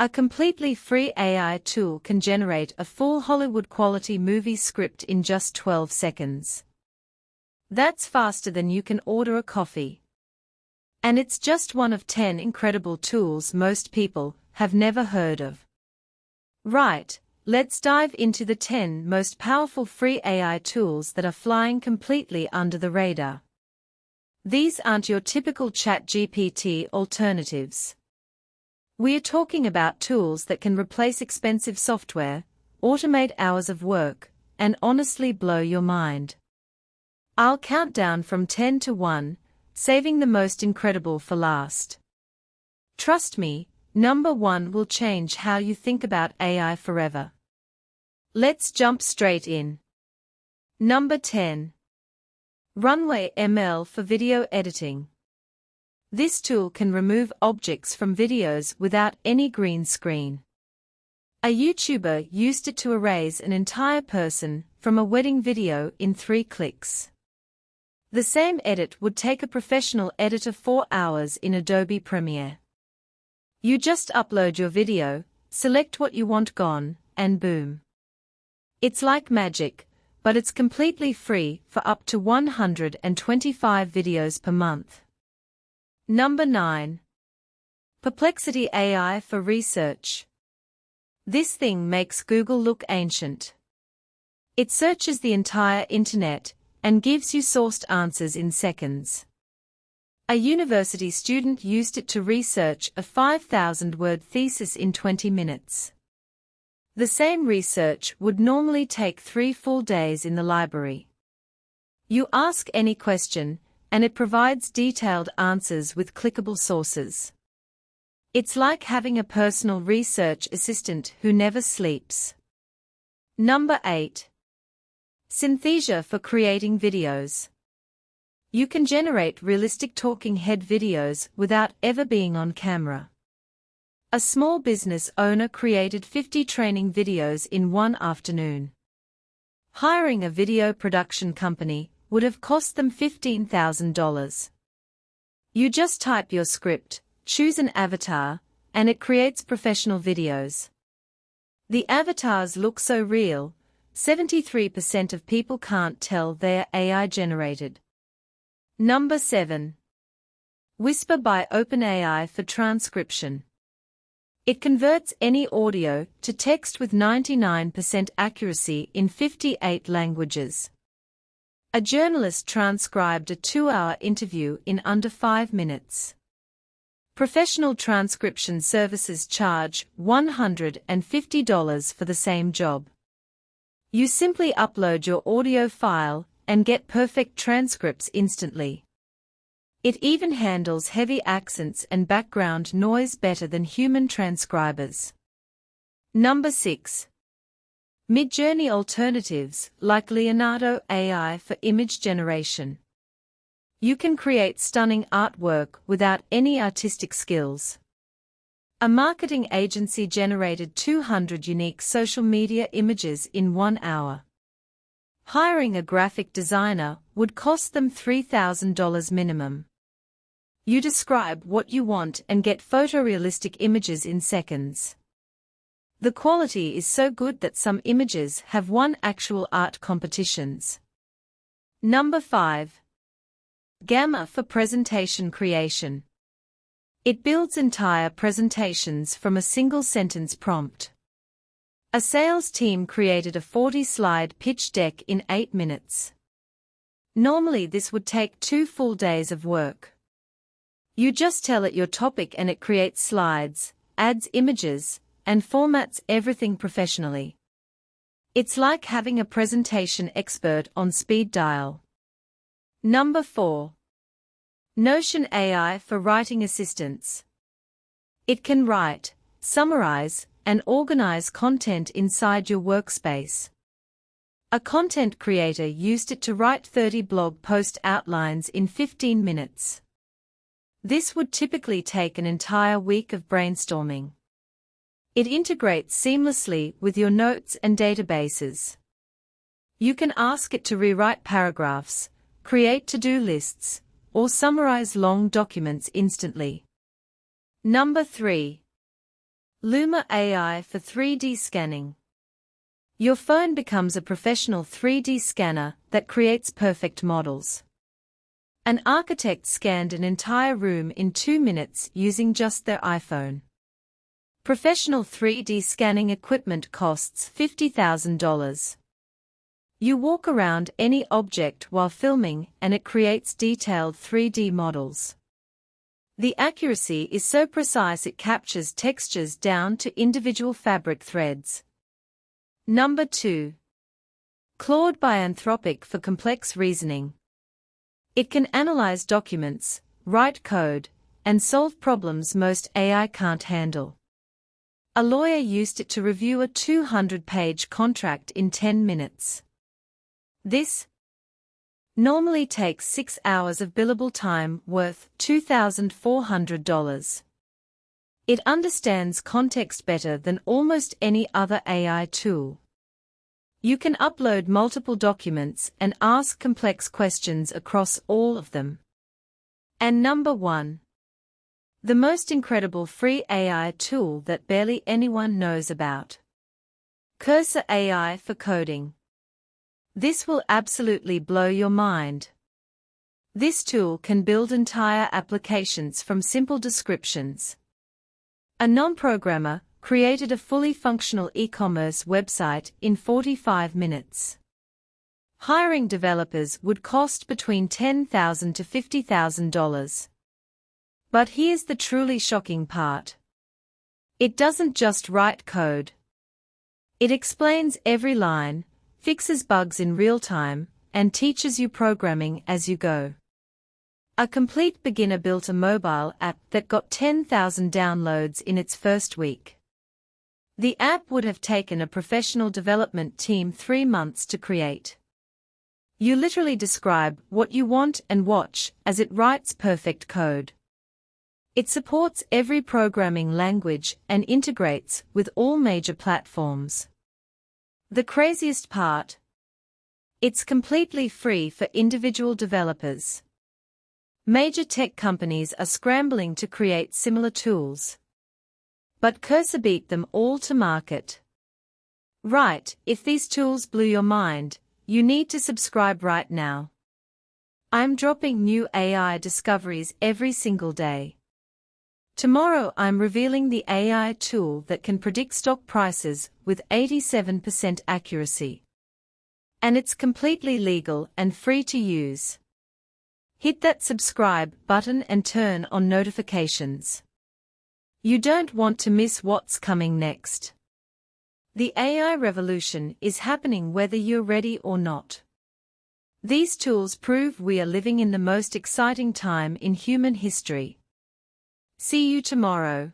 A completely free AI tool can generate a full Hollywood-quality movie script in just 12 seconds. That's faster than you can order a coffee. And it's just one of 10 incredible tools most people have never heard of. Right, let's dive into the 10 most powerful free AI tools that are flying completely under the radar. These aren't your typical ChatGPT alternatives. We are talking about tools that can replace expensive software, automate hours of work, and honestly blow your mind. I'll count down from 10 to 1, saving the most incredible for last. Trust me, number 1 will change how you think about AI forever. Let's jump straight in. Number 10. Runway ML for video editing. This tool can remove objects from videos without any green screen. A YouTuber used it to erase an entire person from a wedding video in 3 clicks. The same edit would take a professional editor 4 hours in Adobe Premiere. You just upload your video, select what you want gone, and boom. It's like magic, but it's completely free for up to 125 videos per month. Number 9. Perplexity AI for research. This thing makes Google look ancient. It searches the entire internet and gives you sourced answers in seconds. A university student used it to research a 5,000-word thesis in 20 minutes. The same research would normally take 3 full days in the library. You ask any question, and it provides detailed answers with clickable sources. It's like having a personal research assistant who never sleeps. Number 8. Synthesia for creating videos. You can generate realistic talking head videos without ever being on camera. A small business owner created 50 training videos in one afternoon. Hiring a video production company would have cost them $15,000. You just type your script, choose an avatar, and it creates professional videos. The avatars look so real, 73% of people can't tell they're AI generated. Number 7. Whisper by OpenAI for transcription. It converts any audio to text with 99% accuracy in 58 languages. A journalist transcribed a 2-hour interview in under 5 minutes. Professional transcription services charge $150 for the same job. You simply upload your audio file and get perfect transcripts instantly. It even handles heavy accents and background noise better than human transcribers. Number 6. Mid-journey alternatives like Leonardo AI for image generation. You can create stunning artwork without any artistic skills. A marketing agency generated 200 unique social media images in 1 hour. Hiring a graphic designer would cost them $3,000 minimum. You describe what you want and get photorealistic images in seconds. The quality is so good that some images have won actual art competitions. Number 5. Gamma for presentation creation. It builds entire presentations from a single sentence prompt. A sales team created a 40-slide pitch deck in 8 minutes. Normally this would take 2 full days of work. You just tell it your topic and it creates slides, adds images, and formats everything professionally. It's like having a presentation expert on speed dial. Number 4. Notion AI for writing assistance. It can write, summarize, and organize content inside your workspace. A content creator used it to write 30 blog post outlines in 15 minutes. This would typically take an entire week of brainstorming. It integrates seamlessly with your notes and databases. You can ask it to rewrite paragraphs, create to-do lists, or summarize long documents instantly. Number 3. Luma AI for 3D scanning. Your phone becomes a professional 3D scanner that creates perfect models. An architect scanned an entire room in 2 minutes using just their iPhone. Professional 3D scanning equipment costs $50,000. You walk around any object while filming and it creates detailed 3D models. The accuracy is so precise it captures textures down to individual fabric threads. Number 2. Claude by Anthropic for complex reasoning. It can analyze documents, write code, and solve problems most AI can't handle. A lawyer used it to review a 200-page contract in 10 minutes. This normally takes 6 hours of billable time worth $2,400. It understands context better than almost any other AI tool. You can upload multiple documents and ask complex questions across all of them. And number 1. The most incredible free AI tool that barely anyone knows about. Cursor AI for coding. This will absolutely blow your mind. This tool can build entire applications from simple descriptions. A non-programmer created a fully functional e-commerce website in 45 minutes. Hiring developers would cost between $10,000 to $50,000. But here's the truly shocking part. It doesn't just write code. It explains every line, fixes bugs in real time, and teaches you programming as you go. A complete beginner built a mobile app that got 10,000 downloads in its first week. The app would have taken a professional development team 3 months to create. You literally describe what you want and watch as it writes perfect code. It supports every programming language and integrates with all major platforms. The craziest part? It's completely free for individual developers. Major tech companies are scrambling to create similar tools. But Cursor beat them all to market. Right, if these tools blew your mind, you need to subscribe right now. I'm dropping new AI discoveries every single day. Tomorrow I'm revealing the AI tool that can predict stock prices with 87% accuracy. And it's completely legal and free to use. Hit that subscribe button and turn on notifications. You don't want to miss what's coming next. The AI revolution is happening whether you're ready or not. These tools prove we are living in the most exciting time in human history. See you tomorrow.